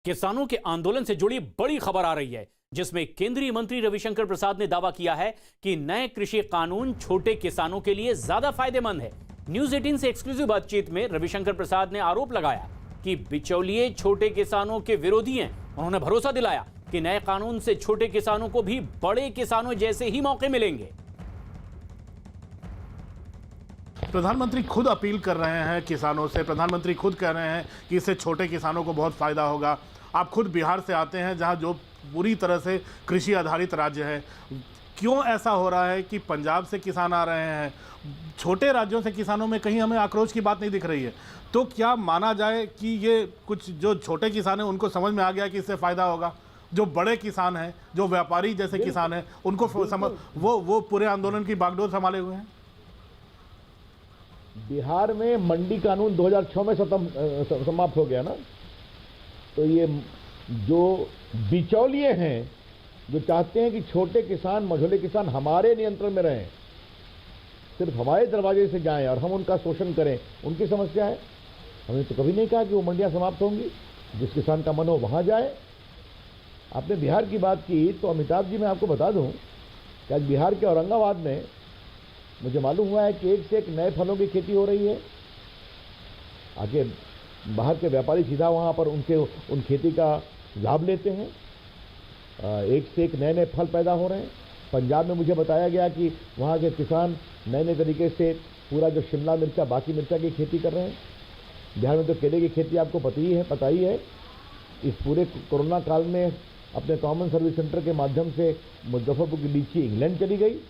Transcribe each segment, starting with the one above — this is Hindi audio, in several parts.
किसानों के आंदोलन से जुड़ी बड़ी खबर आ रही है, जिसमें केंद्रीय मंत्री रविशंकर प्रसाद ने दावा किया है कि नए कृषि कानून छोटे किसानों के लिए ज्यादा फायदेमंद है। न्यूज 18 से एक्सक्लूसिव बातचीत में रविशंकर प्रसाद ने आरोप लगाया कि बिचौलिए छोटे किसानों के विरोधी हैं। उन्होंने भरोसा दिलाया कि नए कानून से छोटे किसानों को भी बड़े किसानों जैसे ही मौके मिलेंगे। प्रधानमंत्री खुद अपील कर रहे हैं किसानों से। प्रधानमंत्री खुद कह रहे हैं कि इससे छोटे किसानों को बहुत फायदा होगा। आप खुद बिहार से आते हैं, जहां जो पूरी तरह से कृषि आधारित राज्य है। क्यों ऐसा हो रहा है कि पंजाब से किसान आ रहे हैं, छोटे राज्यों से किसानों में कहीं हमें आक्रोश की बात नहीं दिख रही है? तो क्या माना जाए कि ये कुछ जो छोटे किसान हैं उनको समझ में आ गया कि इससे फायदा होगा? जो बड़े किसान हैं, जो व्यापारी जैसे किसान हैं, उनको समझ वो पूरे आंदोलन की बागडोर संभाले हुए हैं। बिहार में मंडी कानून 2006 में समाप्त हो गया ना, तो ये जो बिचौलिए हैं, जो चाहते हैं कि छोटे किसान, मझोले किसान हमारे नियंत्रण में रहें, सिर्फ हमारे दरवाजे से जाएं और हम उनका शोषण करें, उनकी समस्या है। हमने तो कभी नहीं कहा कि वो मंडियां समाप्त होंगी। जिस किसान का मन हो वहां जाए। आपने बिहार की बात की, तो अमिताभ जी मैं आपको बता दूं कि आज बिहार के औरंगाबाद में मुझे मालूम हुआ है कि एक से एक नए फलों की खेती हो रही है। आगे बाहर के व्यापारी सीधा वहां पर उन खेती का लाभ लेते हैं। एक से एक नए नए फल पैदा हो रहे हैं। पंजाब में मुझे बताया गया कि वहां के किसान नए नए तरीके से पूरा जो शिमला मिर्चा, बाकी मिर्चा की खेती कर रहे हैं। बिहार में तो केले की खेती आपको पता ही है। इस पूरे कोरोना काल में अपने कॉमन सर्विस सेंटर के माध्यम से मुजफ्फरपुर की लीची इंग्लैंड चली गई।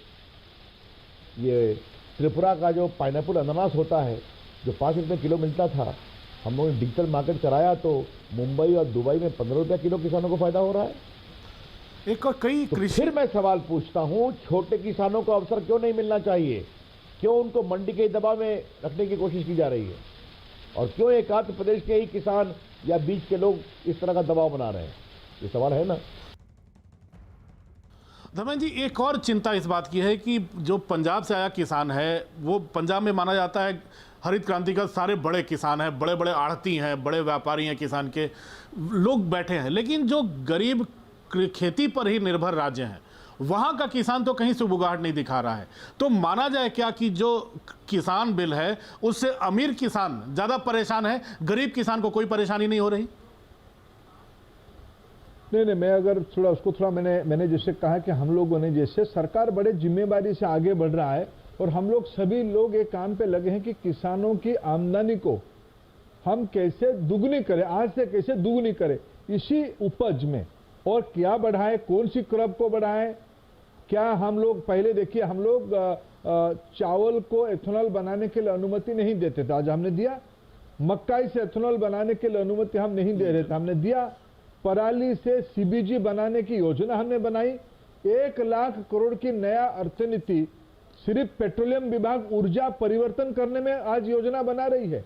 ये त्रिपुरा का जो पाइनएप्पल अनानास होता है, जो 5 रुपये किलो मिलता था, हम लोगों ने डिजिटल मार्केट कराया तो मुंबई और दुबई में 15 रुपये किलो किसानों को फायदा हो रहा है। एक और कई तो फिर मैं सवाल पूछता हूं, छोटे किसानों को अवसर क्यों नहीं मिलना चाहिए? क्यों उनको मंडी के दबाव में रखने की कोशिश की जा रही है? और क्यों एक आंध्र प्रदेश के ही किसान या बीच के लोग इस तरह का दबाव बना रहे हैं? ये सवाल है ना। धर्मेंद्र जी, एक और चिंता इस बात की है कि जो पंजाब से आया किसान है, वो पंजाब में माना जाता है हरित क्रांति का सारे बड़े किसान हैं, बड़े बड़े आढ़ती हैं, बड़े व्यापारी हैं, किसान के लोग बैठे हैं। लेकिन जो गरीब खेती पर ही निर्भर राज्य हैं, वहाँ का किसान तो कहीं सुबुगाहट नहीं दिखा रहा है। तो माना जाए क्या कि जो किसान बिल है उससे अमीर किसान ज़्यादा परेशान है, गरीब किसान को कोई परेशानी नहीं हो रही? नहीं, मैं अगर थोड़ा मैंने जैसे कहा कि हम लोगों ने, जैसे सरकार बड़े जिम्मेदारी से आगे बढ़ रहा है और हम लोग सभी लोग एक काम पे लगे हैं कि किसानों की आमदनी को हम कैसे दुगनी करें, आज से कैसे दुगनी करें इसी उपज में, और क्या बढ़ाएं, कौन सी क्रॉप को बढ़ाएं। क्या हम लोग पहले देखिए, हम लोग चावल को एथेनॉल बनाने के लिए अनुमति नहीं देते थे, आज हमने दिया। मक्काई से एथेनॉल बनाने के लिए अनुमति हम नहीं दे रहे थे, हमने दिया। पराली से सीबीजी बनाने की योजना हमने बनाई। 1 लाख करोड़ की नया अर्थनीति सिर्फ पेट्रोलियम विभाग ऊर्जा परिवर्तन करने में आज योजना बना रही है।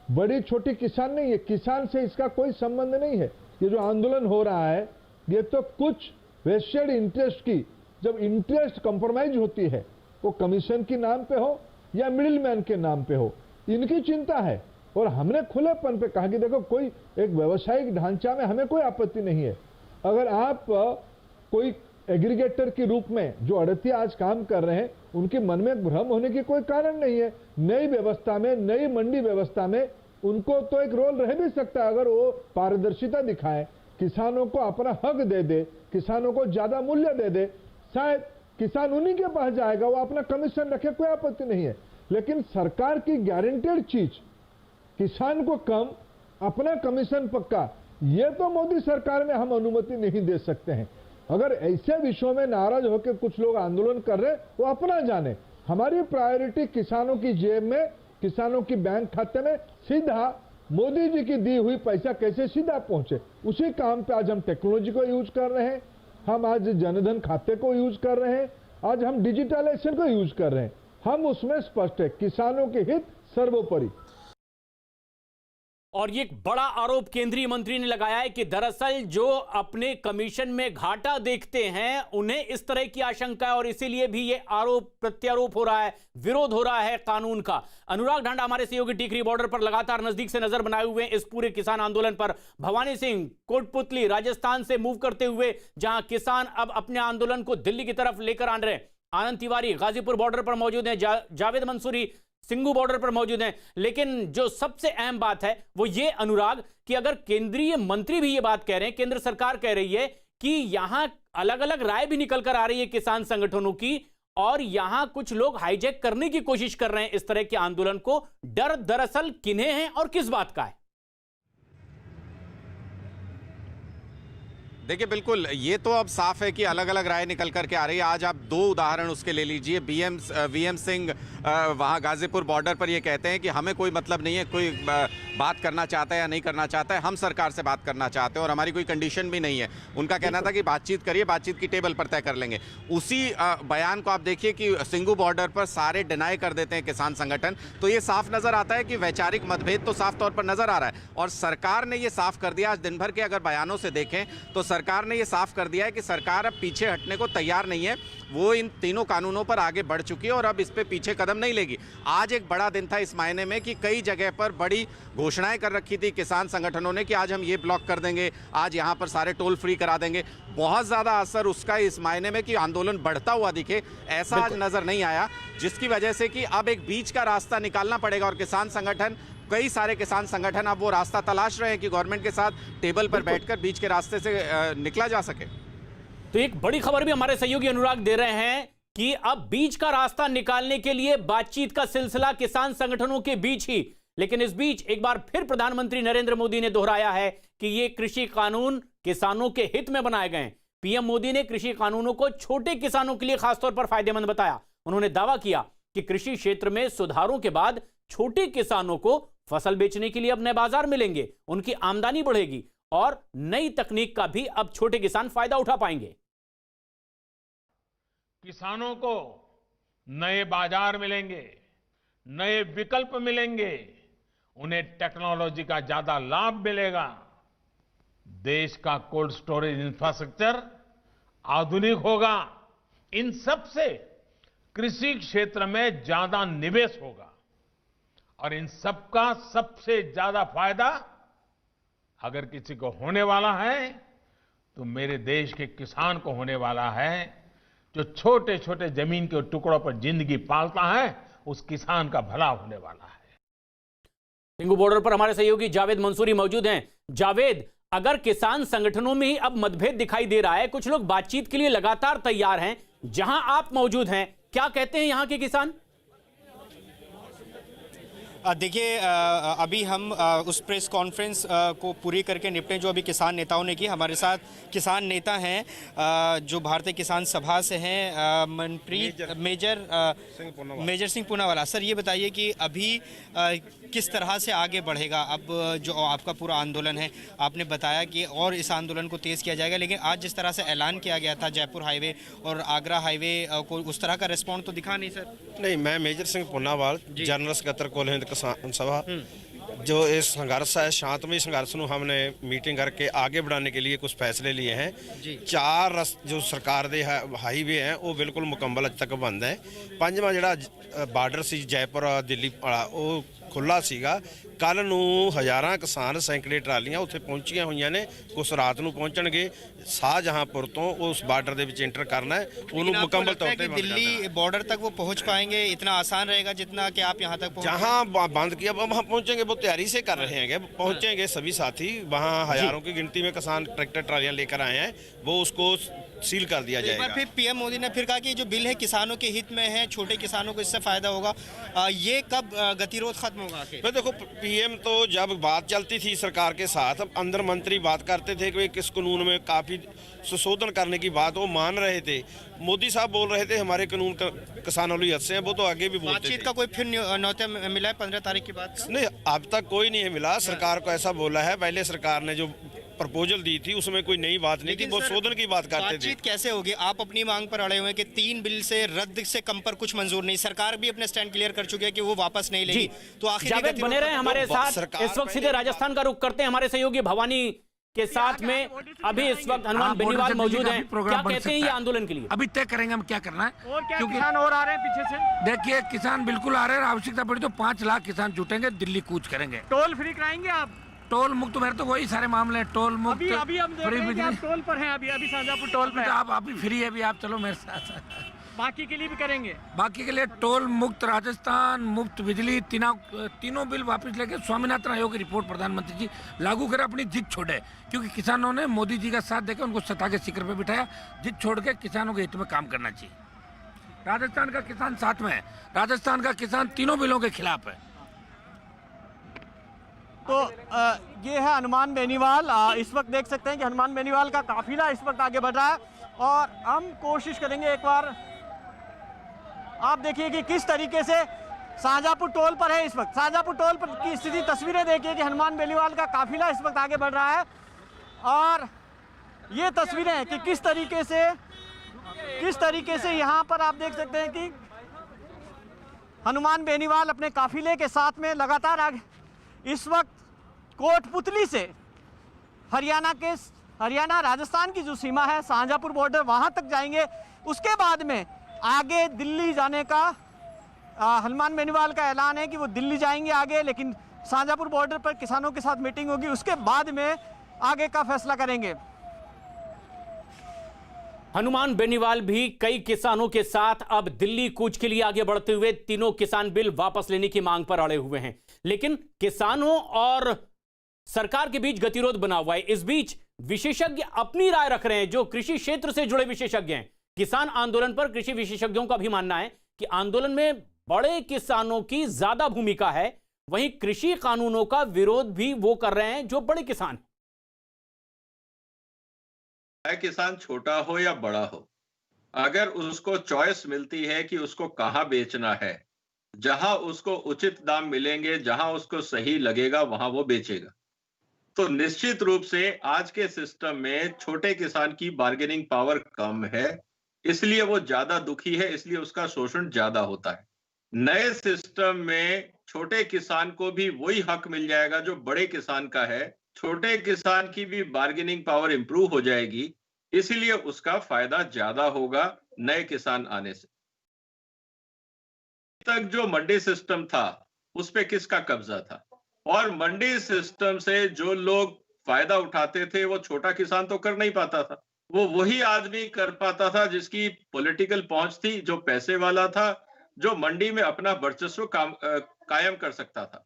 बड़ी छोटी किसान नहीं है, किसान से इसका कोई संबंध नहीं है। ये जो आंदोलन हो रहा है, ये तो कुछ वेस्टेड इंटरेस्ट की, जब इंटरेस्ट कंप्रोमाइज होती है, वो कमीशन के नाम पे हो या मिडिल मैन के नाम पे हो, इनकी चिंता है। और हमने खुलेपन पे कहा कि देखो, कोई एक व्यवसायिक ढांचा में हमें कोई आपत्ति नहीं है। अगर आप कोई एग्रीगेटर के रूप में जो अड़तिया आज काम कर रहे हैं, उनके मन में भ्रम होने की कोई कारण नहीं है। नई व्यवस्था में, नई मंडी व्यवस्था में उनको तो एक रोल रह भी सकता है, अगर वो पारदर्शिता दिखाए, किसानों को अपना हक दे दे, किसानों को ज्यादा मूल्य दे दे, शायद किसान उन्हीं के पास जाएगा, वो अपना कमीशन रखे, कोई आपत्ति नहीं है। लेकिन सरकार की गारंटेड चीज, किसान को कम, अपना कमीशन पक्का, ये तो मोदी सरकार में हम अनुमति नहीं दे सकते हैं। अगर ऐसे विषयों में नाराज होकर कुछ लोग आंदोलन कर रहे, वो अपना जाने। हमारी प्रायोरिटी किसानों की जेब में, किसानों की बैंक खाते में सीधा मोदी जी की दी हुई पैसा कैसे सीधा पहुंचे, उसी काम पे आज हम टेक्नोलॉजी को यूज कर रहे हैं। हम आज जनधन खाते को यूज कर रहे हैं, आज हम डिजिटलाइजेशन को यूज कर रहे हैं। हम उसमें स्पष्ट है, किसानों के हित सर्वोपरि। और ये एक बड़ा आरोप केंद्रीय मंत्री ने लगाया है कि दरअसल जो अपने कमीशन में घाटा देखते हैं उन्हें इस तरह की आशंका है और इसीलिए भी ये आरोप प्रत्यारोप हो रहा है, विरोध हो रहा है कानून का। अनुराग ढांडा हमारे सहयोगी टिकरी बॉर्डर पर लगातार नजदीक से नजर बनाए हुए हैं इस पूरे किसान आंदोलन पर। भवानी सिंह कोटपुतली राजस्थान से मूव करते हुए जहां किसान अब अपने आंदोलन को दिल्ली की तरफ लेकर आ रहे हैं। आनंद तिवारी गाजीपुर बॉर्डर पर मौजूद हैं, जावेद मंसूरी सिंगू बॉर्डर पर मौजूद हैं। लेकिन जो सबसे अहम बात है वो ये अनुराग कि अगर केंद्रीय मंत्री भी ये बात कह रहे हैं, केंद्र सरकार कह रही है कि यहां अलग अलग राय भी निकल कर आ रही है किसान संगठनों की और यहां कुछ लोग हाईजैक करने की कोशिश कर रहे हैं इस तरह के आंदोलन को, डर दरअसल किन्हें है और किस बात का है? देखिए बिल्कुल, ये तो अब साफ है कि अलग अलग राय निकल करके आ रही है। आज आप दो उदाहरण उसके ले लीजिए। वीएम सिंह वहाँ गाजीपुर बॉर्डर पर ये कहते हैं कि हमें कोई मतलब नहीं है, कोई बात करना चाहता है या नहीं करना चाहता है, हम सरकार से बात करना चाहते हैं और हमारी कोई कंडीशन भी नहीं है। उनका कहना था कि बातचीत करिए, बातचीत की टेबल पर तय कर लेंगे। उसी बयान को आप देखिए कि सिंगू बॉर्डर पर सारे डिनाई कर देते हैं किसान संगठन। तो ये साफ नजर आता है कि वैचारिक मतभेद तो साफ तौर पर नजर आ रहा है और सरकार ने ये साफ कर दिया। आज दिन भर के अगर बयानों से देखें तो सरकार ने ये साफ कर दिया है कि सरकार अब पीछे हटने को तैयार नहीं है। वो इन तीनों कानूनों पर आगे बढ़ चुकी है और अब इस पे पीछे कदम नहीं लेगी। आज एक बड़ा दिन था इस मायने में कि कई जगह पर बड़ी घोषणाएं कर रखी थी किसान संगठनों ने कि आज हम ये ब्लॉक कर देंगे, आज यहाँ पर सारे टोल फ्री करा देंगे। बहुत ज़्यादा असर उसका इस मायने में कि आंदोलन बढ़ता हुआ दिखे, ऐसा आज नज़र नहीं आया, जिसकी वजह से कि अब एक बीच का रास्ता निकालना पड़ेगा और किसान संगठन, कई सारे किसान संगठन अब वो रास्ता तलाश रहे हैं कि गवर्नमेंट के साथ टेबल पर बैठकर बीच के रास्ते से निकला जा सके। तो एक बड़ी खबर भी हमारे सहयोगी अनुराग दे रहे हैं कि अब बीच का रास्ता निकालने के लिए बातचीत का सिलसिला किसान संगठनों के बीच ही। लेकिन इस बीच एक बार फिर प्रधानमंत्री नरेंद्र मोदी ने दोहराया है कि ये कृषि कानून किसानों के हित में बनाए गए हैं। पीएम मोदी ने कृषि कानूनों को छोटे किसानों के लिए खासतौर पर फायदेमंद बताया। उन्होंने दावा किया कि कृषि क्षेत्र में सुधारों के बाद छोटे किसानों को फसल बेचने के लिए अब नए बाजार मिलेंगे, उनकी आमदनी बढ़ेगी और नई तकनीक का भी अब छोटे किसान फायदा उठा पाएंगे। किसानों को नए बाजार मिलेंगे, नए विकल्प मिलेंगे, उन्हें टेक्नोलॉजी का ज्यादा लाभ मिलेगा। देश का कोल्ड स्टोरेज इंफ्रास्ट्रक्चर आधुनिक होगा। इन सब से कृषि क्षेत्र में ज्यादा निवेश होगा और इन सब का सबसे ज्यादा फायदा अगर किसी को होने वाला है तो मेरे देश के किसान को होने वाला है। जो छोटे छोटे जमीन के टुकड़ों पर जिंदगी पालता है, उस किसान का भला होने वाला है। सिंगू बॉर्डर पर हमारे सहयोगी जावेद मंसूरी मौजूद हैं। जावेद, अगर किसान संगठनों में ही अब मतभेद दिखाई दे रहा है, कुछ लोग बातचीत के लिए लगातार तैयार हैं, जहां आप मौजूद हैं, क्या कहते हैं यहां के किसान? देखिए, अभी हम उस प्रेस कॉन्फ्रेंस को पूरी करके निपटे जो अभी किसान नेताओं ने की। हमारे साथ किसान नेता हैं जो भारतीय किसान सभा से हैं, मनप्रीत मेजर सिंह पूनावाला। सर, ये बताइए कि अभी किस तरह से आगे बढ़ेगा अब जो आपका पूरा आंदोलन है? आपने बताया कि और इस आंदोलन को तेज़ किया जाएगा, लेकिन आज जिस तरह से ऐलान किया गया था जयपुर हाईवे और आगरा हाईवे को, उस तरह का रिस्पॉन्स तो दिखा नहीं सर। नहीं, मैं मेजर सिंह पूनावाल जनरल ਸਕੱਤਰ ਕੋਲ ਹਿੰਦ किसान सभा, जो इस संघर्ष है शांतमय संघर्ष ਨੂੰ हमने मीटिंग करके आगे बढ़ाने के लिए कुछ फैसले लिए हैं। चार जो सरकार ਦੇ ਹਾਈਵੇ ਹੈ ਉਹ ਬਿਲਕੁਲ ਮੁਕੰਮਲ ਅੱਜ ਤੱਕ ਬੰਦ ਹੈ। ਪੰਜਵਾਂ ਜਿਹੜਾ ਬਾਰਡਰ ਸੀ ਜੈਪੁਰ ਦਿੱਲੀ ਵਾਲਾ ਉਹ ਖੁੱਲਾ ਸੀਗਾ। ਕੱਲ ਨੂੰ ਹਜ਼ਾਰਾਂ ਕਿਸਾਨ ਸੈਂਕੜੇ ਟਰਾਲੀਆਂ ਉੱਥੇ ਪਹੁੰਚੀਆਂ ਹੋਈਆਂ ਨੇ, ਕੁਛ ਰਾਤ ਨੂੰ ਪਹੁੰਚਣਗੇ। शाहजहांपुर तो उस बॉर्डर ਦੇ ਵਿੱਚ एंटर करना है, ਉਹਨੂੰ मुकम्मल तौर पे दिल्ली बॉर्डर तक वो पहुंच पाएंगे? इतना आसान रहेगा जितना कि आप यहाँ तक जहाँ बंद किया वहाँ पहुँचेंगे। वो तैयारी से कर रहे हैं, पहुँचेंगे सभी साथी। वहाँ हजारों की गिनती में किसान ट्रैक्टर ट्रालियाँ लेकर आए हैं, वो उसको सील कर दिया जाएगा। फिर पीएम मोदी ने फिर कहा कि जो बिल है किसानों के हित में है, छोटे किसानों को इससे फायदा होगा। ये कब गतिरोध खत्म होगा? तो देखो, पीएम तो जब बात चलती थी सरकार के साथ, अंदर मंत्री बात करते थे कि किस कानून में काफ़ी संशोधन करने की बात वो मान रहे थे। मोदी साहब बोल रहे थे हमारे कानून किसानों लिए अच्छे हैं, वो तो आगे भी बोलते थे। बातचीत का कोई फिर न्योता मिला है 15 तारीख के बाद? नहीं, अब तक कोई नहीं मिला। सरकार को ऐसा बोला है, पहले सरकार ने जो प्रपोजल दी थी उसमें कोई नई बात नहीं थी, वो शोधन की बात करते थे। बातचीत कैसे होगी? आप अपनी मांग पर अड़े हुए हैं कि 3 बिल से रद्द से कम पर कुछ मंजूर नहीं, सरकार भी अपने स्टैंड क्लियर कर चुकी है कि वो वापस नहीं लेगी। तो आखिर जावेद बने रहे हमारे साथ। इस वक्त सीधे राजस्थान का रुख करते हैं हमारे सहयोगी भवानी के साथ में। अभी इस वक्त हनुमान बेनीवाल मौजूद हैं, क्या कहते हैं ये आंदोलन के लिए? अभी तय करेंगे हम क्या करना है। और क्या क्योंकि किसान और आ रहे हैं पीछे से? देखिए किसान बिल्कुल आ रहे हैं, आवश्यकता पड़ी तो 5 लाख किसान जुटेंगे, दिल्ली कूच करेंगे। टोल फ्री कराएंगे आप? टोल मुक्त, मेरे तो वही सारे मामले हैं, टोल मुक्त। अभी हम देख रहे हैं कि आप टोल पर हैं, अभी शाहजहाँपुर टोल पे हैं। आप अभी फ्री है, अभी आप चलो मेरे साथ। बाकी के लिए भी करेंगे? बाकी के लिए टोल मुक्त राजस्थान, मुफ्त बिजली, तीनों बिल वापस लेके स्वामीनाथन आयोग की रिपोर्ट प्रधानमंत्री जी लागू करे, अपनी जिद छोड़े। क्योंकि किसानों ने मोदी जी का साथ देकर उनको सत्ता के शिखर पे बिठाया। जिद छोड़ के किसानों के हित में काम करना चाहिए। राजस्थान का किसान साथ में है, राजस्थान का किसान तीनों बिलों के खिलाफ है। तो ये है हनुमान बेनीवाल। इस वक्त देख सकते हैं कि हनुमान बेनीवाल का काफिला इस वक्त आगे बढ़ रहा है और हम कोशिश करेंगे एक बार। आप देखिए कि किस तरीके से शाहजहाँपुर टोल पर है इस वक्त। शाहजहाँपुर टोल पर की स्थिति, तस्वीरें देखिए कि हनुमान बेनीवाल का काफिला इस वक्त आगे बढ़ रहा है और ये तस्वीरें हैं कि किस तरीके से यहाँ पर आप देख सकते हैं कि हनुमान बेनीवाल अपने काफिले के साथ में लगातार आगे इस वक्त कोटपुतली से हरियाणा राजस्थान की जो सीमा है, शाहजहाँपुर बॉर्डर, वहां तक जाएंगे। उसके बाद में आगे दिल्ली जाने का हनुमान बेनीवाल का ऐलान है कि वो दिल्ली जाएंगे आगे, लेकिन शाहजहाँपुर बॉर्डर पर किसानों के साथ मीटिंग होगी, उसके बाद में आगे का फैसला करेंगे। हनुमान बेनीवाल भी कई किसानों के साथ अब दिल्ली कूच के लिए आगे बढ़ते हुए तीनों किसान बिल वापस लेने की मांग पर अड़े हुए हैं। लेकिन किसानों और सरकार के बीच गतिरोध बना हुआ है। इस बीच विशेषज्ञ अपनी राय रख रहे हैं, जो कृषि क्षेत्र से जुड़े विशेषज्ञ हैं। किसान आंदोलन पर कृषि विशेषज्ञों का भी मानना है कि आंदोलन में बड़े किसानों की ज्यादा भूमिका है, वहीं कृषि कानूनों का विरोध भी वो कर रहे हैं जो बड़े किसान हैं। किसान छोटा हो या बड़ा हो, अगर उसको चॉइस मिलती है कि उसको कहां बेचना है, जहां उसको उचित दाम मिलेंगे, जहां उसको सही लगेगा, वहां वो बेचेगा। तो निश्चित रूप से आज के सिस्टम में छोटे किसान की बार्गेनिंग पावर कम है, इसलिए वो ज्यादा दुखी है, इसलिए उसका शोषण ज्यादा होता है। नए सिस्टम में छोटे किसान को भी वही हक मिल जाएगा जो बड़े किसान का है। छोटे किसान की भी बार्गेनिंग पावर इंप्रूव हो जाएगी, इसलिए उसका फायदा ज्यादा होगा नए किसान आने से। तक जो मंडी सिस्टम था उस पे किसका कब्जा था, और मंडी सिस्टम से जो लोग फायदा उठाते थे वो छोटा किसान तो कर नहीं पाता था, वो वही आदमी कर पाता था जिसकी पॉलिटिकल पहुंच थी, जो पैसे वाला था, जो मंडी में अपना वर्चस्व कायम कर सकता था।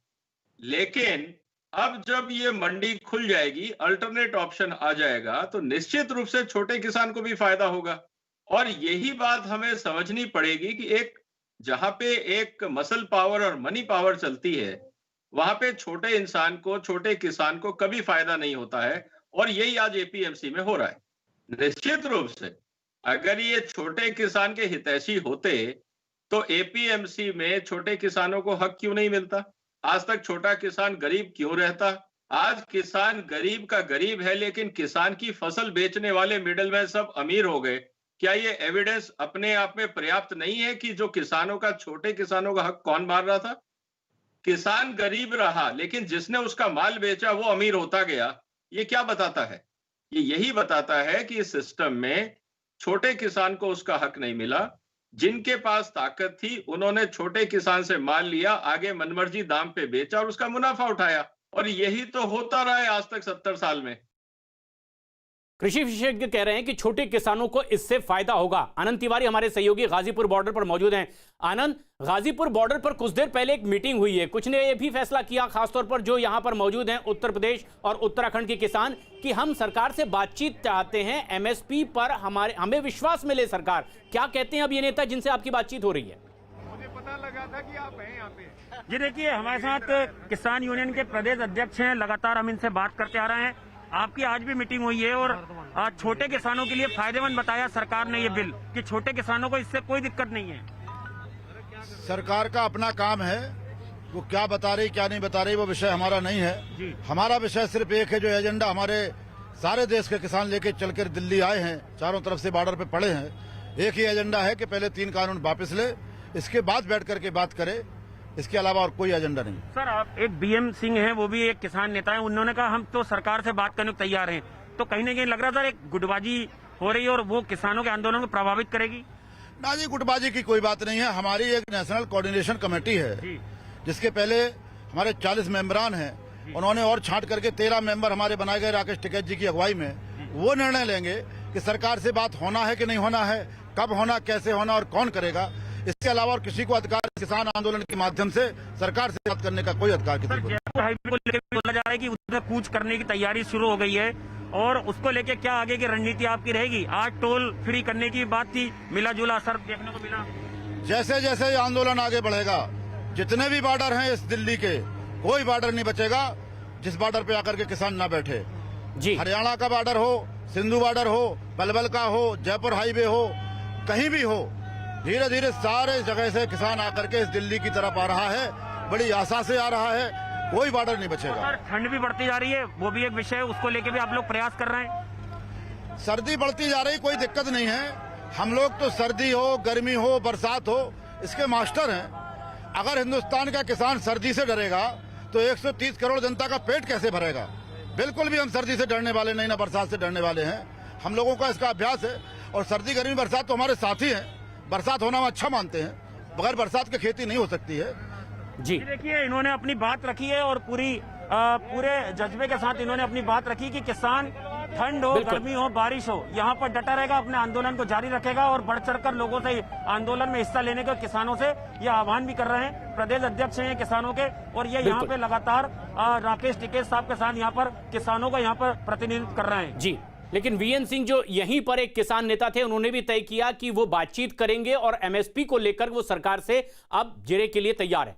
लेकिन अब जब ये मंडी खुल जाएगी, अल्टरनेट ऑप्शन आ जाएगा, तो निश्चित रूप से छोटे किसान को भी फायदा होगा। और यही बात हमें समझनी पड़ेगी कि एक जहां पे एक मसल पावर और मनी पावर चलती है, वहां पे छोटे इंसान को, छोटे किसान को कभी फायदा नहीं होता है, और यही आज एपीएमसी में हो रहा है। निश्चित रूप से अगर ये छोटे किसान के हितैषी होते तो एपीएमसी में छोटे किसानों को हक क्यों नहीं मिलता? आज तक छोटा किसान गरीब क्यों रहता? आज किसान गरीब का गरीब है, लेकिन किसान की फसल बेचने वाले मिडलमैन सब अमीर हो गए। क्या ये एविडेंस अपने आप में पर्याप्त नहीं है कि जो किसानों का, छोटे किसानों का हक कौन मार रहा था? किसान गरीब रहा, लेकिन जिसने उसका माल बेचा वो अमीर होता गया। ये क्या बताता है? ये यही बताता है कि इस सिस्टम में छोटे किसान को उसका हक नहीं मिला। जिनके पास ताकत थी उन्होंने छोटे किसान से माल लिया, आगे मनमर्जी दाम पे बेचा और उसका मुनाफा उठाया, और यही तो होता रहा है आज तक 70 साल में। कृषि विशेषज्ञ कह रहे हैं कि छोटे किसानों को इससे फायदा होगा। आनंद तिवारी हमारे सहयोगी गाजीपुर बॉर्डर पर मौजूद हैं। आनंद, गाजीपुर बॉर्डर पर कुछ देर पहले एक मीटिंग हुई है, कुछ ने यह भी फैसला किया, खासतौर पर जो यहां पर मौजूद हैं उत्तर प्रदेश और उत्तराखंड के किसान, कि हम सरकार से बातचीत चाहते हैं, एमएसपी पर हमें विश्वास मिले सरकार। क्या कहते हैं अब ये नेता जिनसे आपकी बातचीत हो रही है? मुझे पता लगा था कि आप हैं यहाँ पे। जी देखिए, हमारे साथ किसान यूनियन के प्रदेश अध्यक्ष हैं, लगातार हम इनसे बात करते आ रहे हैं। आपकी आज भी मीटिंग हुई है और छोटे किसानों के लिए फायदेमंद बताया सरकार ने ये बिल, कि छोटे किसानों को इससे कोई दिक्कत नहीं है। सरकार का अपना काम है, वो क्या बता रही क्या नहीं बता रही वो विषय हमारा नहीं है। हमारा विषय सिर्फ एक है, जो एजेंडा हमारे सारे देश के किसान लेके चलकर दिल्ली आए हैं, चारों तरफ से बॉर्डर पे पड़े हैं। एक ही एजेंडा है कि पहले 3 कानून वापस ले, इसके बाद बैठ करके बात करे, इसके अलावा और कोई एजेंडा नहीं। सर, आप एक बीएम सिंह हैं, वो भी एक किसान नेता हैं, उन्होंने कहा हम तो सरकार से बात करने को तैयार हैं, तो कहीं ना कहीं लग रहा था एक गुटबाजी हो रही है और वो किसानों के आंदोलन को प्रभावित करेगी। ना जी, गुटबाजी की कोई बात नहीं है। हमारी एक नेशनल कोऑर्डिनेशन कमेटी है जिसके पहले हमारे 40 मेंबरान हैं, उन्होंने और छांट करके 13 मेंबर हमारे बनाए गए राकेश टिकैत जी की अगुवाई में। वो निर्णय लेंगे कि सरकार से बात होना है कि नहीं होना है, कब होना, कैसे होना और कौन करेगा। इसके अलावा और किसी को अधिकार किसान आंदोलन के माध्यम से सरकार से बात करने का कोई अधिकार किसी को। जयपुर हाईवे को लेकर बोला जा रहा है कि उधर कूच करने की तैयारी शुरू हो गई है और उसको लेकर क्या आगे की रणनीति आपकी रहेगी? आज टोल फ्री करने की बात थी, मिला जुला असर देखने को मिला। जैसे जैसे ये आंदोलन आगे बढ़ेगा, जितने भी बॉर्डर हैं इस दिल्ली के, कोई बॉर्डर नहीं बचेगा जिस बॉर्डर पे आकर के किसान ना बैठे। जी, हरियाणा का बॉर्डर हो, सिंधु बॉर्डर हो, पलवल का हो, जयपुर हाईवे हो, कहीं भी हो, धीरे धीरे सारे जगह से किसान आकर के इस दिल्ली की तरफ आ रहा है, बड़ी आशा से आ रहा है, कोई बॉर्डर नहीं बचेगा। ठंड भी बढ़ती जा रही है, वो भी एक विषय है, उसको लेके भी आप लोग प्रयास कर रहे हैं। सर्दी बढ़ती जा रही, कोई दिक्कत नहीं है। हम लोग तो सर्दी हो, गर्मी हो, बरसात हो, इसके मास्टर हैं। अगर हिंदुस्तान का किसान सर्दी से डरेगा तो 130 करोड़ जनता का पेट कैसे भरेगा? बिल्कुल भी हम सर्दी से डरने वाले नहीं, ना बरसात से डरने वाले हैं। हम लोगों का इसका अभ्यास है और सर्दी गर्मी बरसात तो हमारे साथी हैं। बरसात होना हम अच्छा मानते हैं, बगैर बरसात की खेती नहीं हो सकती है। जी, देखिए इन्होंने अपनी बात रखी है और पूरे जज्बे के साथ इन्होंने अपनी बात रखी कि किसान ठंड हो, गर्मी हो, बारिश हो, यहाँ पर डटा रहेगा, अपने आंदोलन को जारी रखेगा और बढ़ चढ़कर लोगों से आंदोलन में हिस्सा लेने के किसानों से ये आह्वान भी कर रहे हैं। प्रदेश अध्यक्ष हैं किसानों के और ये यहाँ पे लगातार राकेश टिकैत साहब के साथ यहाँ पर किसानों का यहाँ पर प्रतिनिधित्व कर रहे हैं। जी, लेकिन वीएन सिंह जो यहीं पर एक किसान नेता थे, उन्होंने भी तय किया कि वो बातचीत करेंगे और एमएसपी को लेकर वो सरकार से अब जिरे के लिए तैयार है।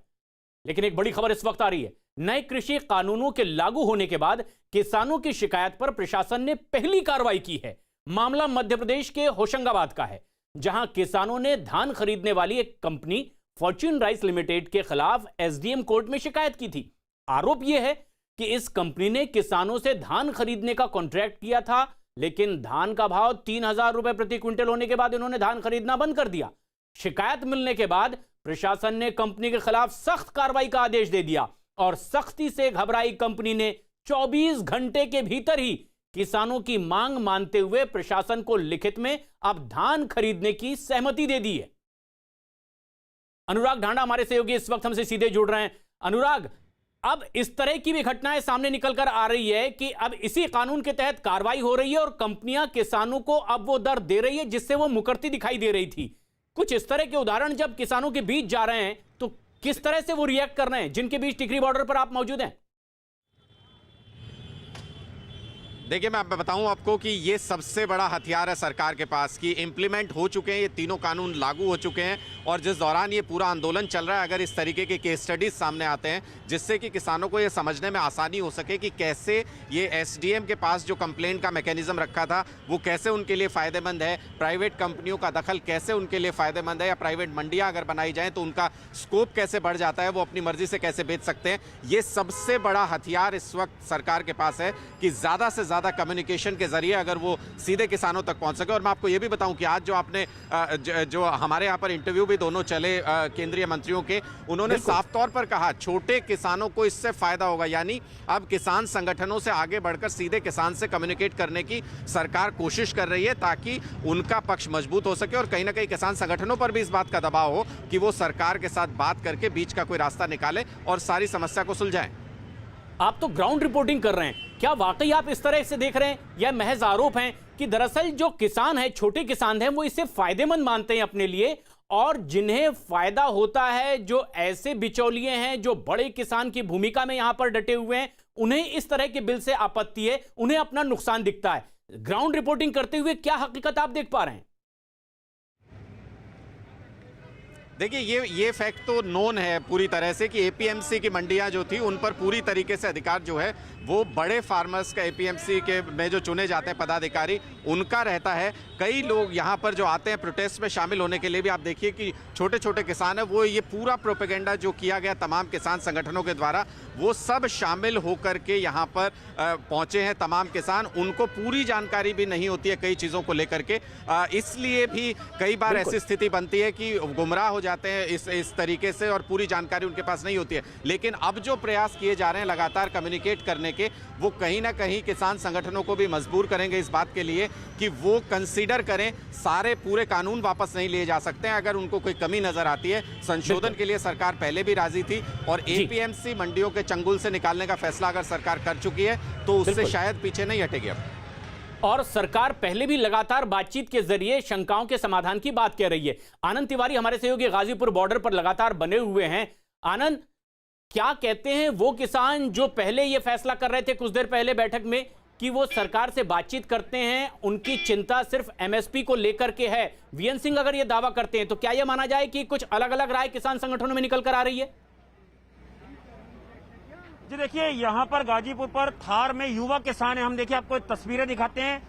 लेकिन एक बड़ी खबर इस वक्त आ रही है, नए कृषि कानूनों के लागू होने के बाद किसानों की शिकायत पर प्रशासन ने पहली कार्रवाई की है। मामला मध्य प्रदेश के होशंगाबाद का है, जहां किसानों ने धान खरीदने वाली एक कंपनी फॉर्च्यून राइस लिमिटेड के खिलाफ एसडीएम कोर्ट में शिकायत की थी। आरोप यह है कि इस कंपनी ने किसानों से धान खरीदने का कॉन्ट्रैक्ट किया था, लेकिन धान का भाव 3000 रुपए प्रति क्विंटल होने के बाद इन्होंने धान खरीदना बंद कर दिया। शिकायत मिलने के बाद प्रशासन ने कंपनी के खिलाफ सख्त कार्रवाई का आदेश दे दिया और सख्ती से घबराई कंपनी ने 24 घंटे के भीतर ही किसानों की मांग मानते हुए प्रशासन को लिखित में अब धान खरीदने की सहमति दे दी है। अनुराग ढांडा हमारे सहयोगी इस वक्त हमसे सीधे जुड़ रहे हैं। अनुराग, अब इस तरह की भी घटनाएं सामने निकलकर आ रही है कि अब इसी कानून के तहत कार्रवाई हो रही है और कंपनियां किसानों को अब वो दर दे रही है जिससे वो मुकरती दिखाई दे रही थी। कुछ इस तरह के उदाहरण जब किसानों के बीच जा रहे हैं तो किस तरह से वो रिएक्ट कर रहे हैं जिनके बीच टिकरी बॉर्डर पर आप मौजूद हैं? देखिए, मैं बताऊं आपको कि ये सबसे बड़ा हथियार है सरकार के पास कि इंप्लीमेंट हो चुके हैं, ये तीनों कानून लागू हो चुके हैं और जिस दौरान ये पूरा आंदोलन चल रहा है, अगर इस तरीके के केस स्टडीज सामने आते हैं जिससे कि किसानों को ये समझने में आसानी हो सके कि कैसे ये एसडीएम के पास जो कंप्लेंट का मैकेनिज्म रखा था वो कैसे उनके लिए फ़ायदेमंद है, प्राइवेट कंपनियों का दखल कैसे उनके लिए फ़ायदेमंद है, या प्राइवेट मंडियाँ अगर बनाई जाएँ तो उनका स्कोप कैसे बढ़ जाता है, वो अपनी मर्जी से कैसे बेच सकते हैं। ये सबसे बड़ा हथियार इस वक्त सरकार के पास है कि ज़्यादा से ज़्यादा कम्युनिकेशन के जरिए अगर वो सीधे किसानों तक पहुंच सके। और मैं आपको ये भी बताऊं कि आज जो आपने जो हमारे यहाँ पर इंटरव्यू भी दोनों चले केंद्रीय मंत्रियों के, उन्होंने साफ तौर पर कहा छोटे किसानों को इससे फायदा होगा, यानी अब किसान संगठनों से आगे बढ़कर सीधे किसान से कम्युनिकेट करने की सरकार कोशिश कर रही है ताकि उनका पक्ष मजबूत हो सके और कहीं ना कहीं किसान संगठनों पर भी इस बात का दबाव हो कि वो सरकार के साथ बात करके बीच का कोई रास्ता निकाले और सारी समस्या को सुलझाएं। आप तो ग्राउंड रिपोर्टिंग कर रहे हैं, क्या वाकई आप इस तरह से देख रहे हैं या महज आरोप हैं कि दरअसल जो किसान है, छोटे किसान हैं, वो इसे फायदेमंद मानते हैं अपने लिए और जिन्हें फायदा होता है, जो ऐसे बिचौलिए हैं जो बड़े किसान की भूमिका में यहां पर डटे हुए हैं, उन्हें इस तरह के बिल से आपत्ति है, उन्हें अपना नुकसान दिखता है। ग्राउंड रिपोर्टिंग करते हुए क्या हकीकत आप देख पा रहे हैं? देखिए, ये फैक्ट तो नोन है पूरी तरह से कि एपीएमसी की मंडियां जो थी उन पर पूरी तरीके से अधिकार जो है वो बड़े फार्मर्स का एपीएमसी के में जो चुने जाते हैं पदाधिकारी उनका रहता है। कई लोग यहाँ पर जो आते हैं प्रोटेस्ट में शामिल होने के लिए भी आप देखिए कि छोटे छोटे किसान हैं, वो ये पूरा प्रोपेगेंडा जो किया गया तमाम किसान संगठनों के द्वारा वो सब शामिल होकर के यहाँ पर पहुँचे हैं। तमाम किसान, उनको पूरी जानकारी भी नहीं होती है कई चीज़ों को लेकर के, इसलिए भी कई बार ऐसी स्थिति बनती है कि गुमराह हो जाते हैं इस तरीके से और पूरी जानकारी उनके पास नहीं होती है। लेकिन अब जो प्रयास किए जा रहे हैं लगातार कम्युनिकेट करने के, वो कहीं ना कहीं किसान संगठनों को भी मजबूर करेंगे इस बात के लिए कि वो कंसीडर करें। सारे पूरे कानून वापस नहीं लिए जा सकते हैं, अगर उनको कोई कमी नजर आती है। संशोधन के लिए सरकार पहले भी राजी थी और एपीएमसी मंडियों के चंगुल से निकालने का फैसला अगर सरकार कर चुकी है तो उससे शायद पीछे नहीं हटेगी अब। और सरकार पहले भी लगातार बातचीत के जरिए शंकाओं के समाधान की बात कह रही है। आनंद तिवारी हमारे सहयोगी गाजीपुर बॉर्डर पर लगातार बने हुए हैं। आनंद, क्या कहते हैं वो किसान जो पहले ये फैसला कर रहे थे कुछ देर पहले बैठक में कि वो सरकार से बातचीत करते हैं, उनकी चिंता सिर्फ एमएसपी को लेकर के है। वीएन सिंह अगर ये दावा करते हैं तो क्या यह माना जाए कि कुछ अलग अलग राय किसान संगठनों में निकल कर आ रही है? जी देखिए, यहाँ पर गाजीपुर पर थार में युवा किसान है। हम देखिए आपको तस्वीरें दिखाते हैं,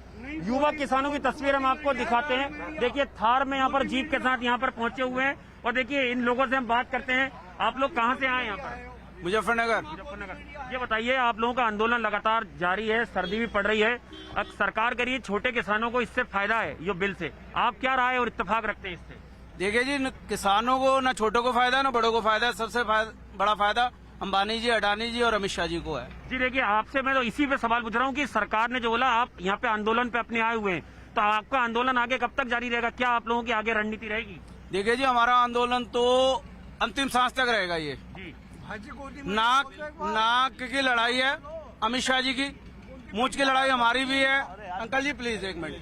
युवा किसानों की तस्वीर हम आपको दिखाते हैं। देखिए थार में यहाँ पर जीप के साथ यहाँ पर पहुंचे हुए हैं और देखिए इन लोगों से हम बात करते हैं। आप लोग कहाँ से आए यहाँ पर? मुजफ्फरनगर। ये बताइए, आप लोगों का आंदोलन लगातार जारी है, सर्दी भी पड़ रही है, अब सरकार करिए छोटे किसानों को इससे फायदा है ये बिल से, आप क्या राय और इत्तेफाक रखते हैं इससे? देखिए जी, न किसानों को न छोटों को फायदा न बड़ों को फायदा, सबसे बड़ा फायदा अंबानी जी, अडानी जी और अमित शाह जी को है। जी देखिए, आपसे मैं तो इसी पे सवाल पूछ रहा हूँ कि सरकार ने जो बोला आप यहाँ पे आंदोलन पे अपने आए हुए हैं, तो आपका आंदोलन आगे कब तक जारी रहेगा? क्या आप लोगों की आगे रणनीति रहेगी? देखिए जी, हमारा आंदोलन तो अंतिम सांस तक रहेगा। ये जी नाक की लड़ाई है अमित शाह जी की, मूंछ की लड़ाई हमारी भी है। अंकल जी प्लीज एक मिनट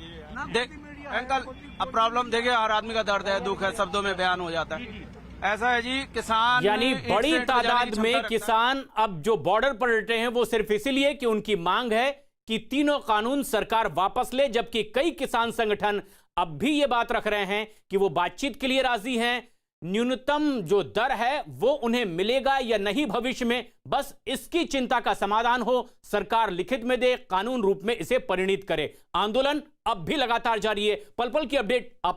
अंकल, अब प्रॉब्लम देखिए, हर आदमी का दर्द है, दुख है, शब्दों में बयान हो जाता है। ऐसा है जी, किसान यानी बड़ी तादाद में किसान अब जो बॉर्डर पर डटे हैं वो सिर्फ इसीलिए कि उनकी मांग है कि तीनों कानून सरकार वापस ले, जबकि कई किसान संगठन अब भी ये बात रख रहे हैं कि वो बातचीत के लिए राजी हैं। न्यूनतम जो दर है वो उन्हें मिलेगा या नहीं भविष्य में, बस इसकी चिंता का समाधान हो, सरकार लिखित में दे, कानून रूप में इसे परिणित करे। आंदोलन अब भी लगातार जारी है। पल पल की अपडेट आप